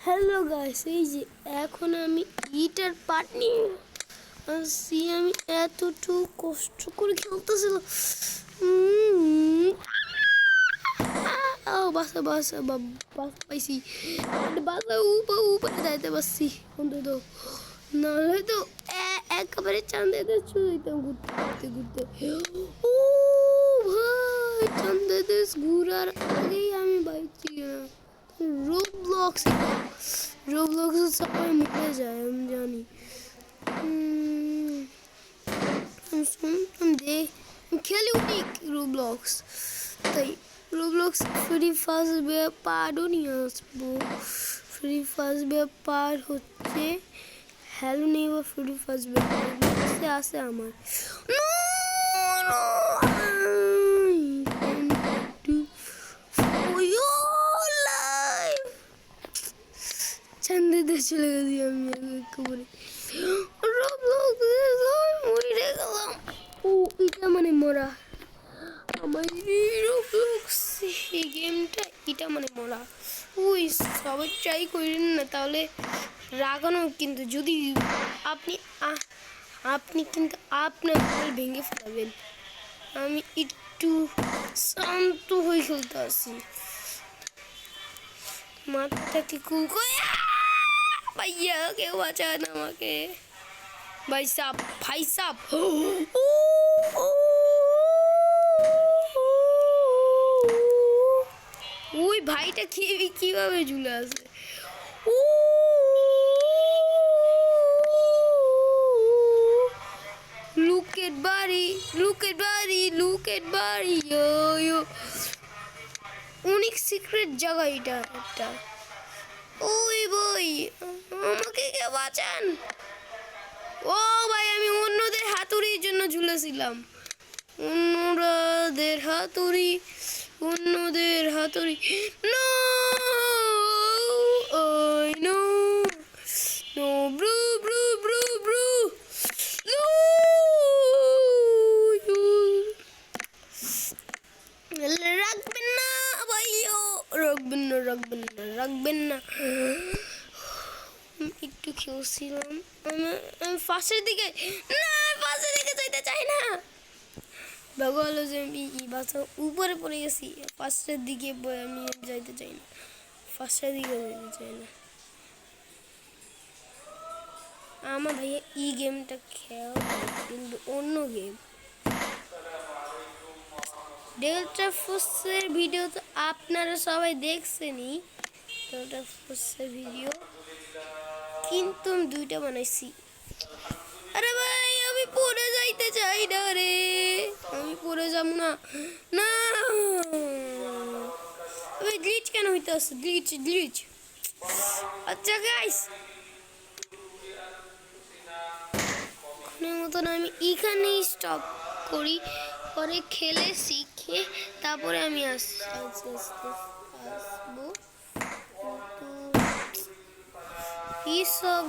Hello guys, এই যে এখন আমি ইটার পার্ট নিয়ে আসছি। আমি এতটুকু কষ্ট করে খেলতেছিলাম। বাসা বাসা বাসা পাইছি, বাসা উপরে যাইতে পারছি অন্তত, নাহলে তো একেবারে চাঁদের চলে যেতাম ঘুরতে ঘুরতে ঘুরতে। ও ভাই, চাঁদের দেশ ঘুরার আগেই আমি বাইছি না। রোবলক্স সবাই মরে যায় আমি জানি। আমি খেলি অনেক রোবলক্স, তাই রোবলক্স ফ্রি ফার্স্ট ব্যাপারও নিয়ে আসবো। ফ্রি ফার্স্ট ব্যাপার হচ্ছে হ্যালো নেইবার ফ্রি ফার্স্ট ব্যাপার আছে আমার। চান্দে দিয়ে চলে গেছি আমি একেবারে। মরে গেলাম। ও এটা মানে মরা, আমার এই গেমটা এটা মানে মরা। ওই সবাই ট্রাই করেন না, তাহলে রাগানো কিন্তু যদি আপনি কিন্তু আপনার ভেঙে ফেলাবেন। আমি একটু শান্ত হয়ে খেলতে আসি, মাথাটাকে কুল করে। ভাইয়া কেউ বাঁচান আমাকে, ভাই সাপ। ওই ভাইটা কিভাবে ঝুলে আছে। লুক এট বাড়ি অনেক সিক্রেট জায়গা এটা একটা। ওই বই আমাকে কে বাঁচান। ও ভাই, আমি অন্যদের হাতুড়ির জন্য ঝুলেছিলাম। অন্যদের হাতুড়ি নো, ওই নো নো ব্রু ব্রু ব্রু ব্রু রাখবেন না ভাইও, রাখবেন না। একটু খেলছিলাম আমি ফার্স্টের দিকে যাইতে চাই না। ভালো হলো যে আমি বাসা উপরে পড়ে গেছি। ফার্স্টের দিকে আমি যাইতে চাই না, আমার ভাইয়া গেমটা খেয়াল, কিন্তু অন্য গেম ডেল্টা ফোর্সের ভিডিও তো আপনারা সবাই দেখছেনই। ডেল্টা ফোর্সের ভিডিও কিন্তু আমি 2টা বানাইছি। আরে ভাই, আমি পড়ে যাইতে চাই না রে, আমি পড়ে যাব না। গ্লিচ কেন হইতে আছে? গ্লিচ। আচ্ছা গাইস, মতন আমি এখানেই স্টপ করি, পরে খেলে শিখে তারপরে আমি আসবো। এইসব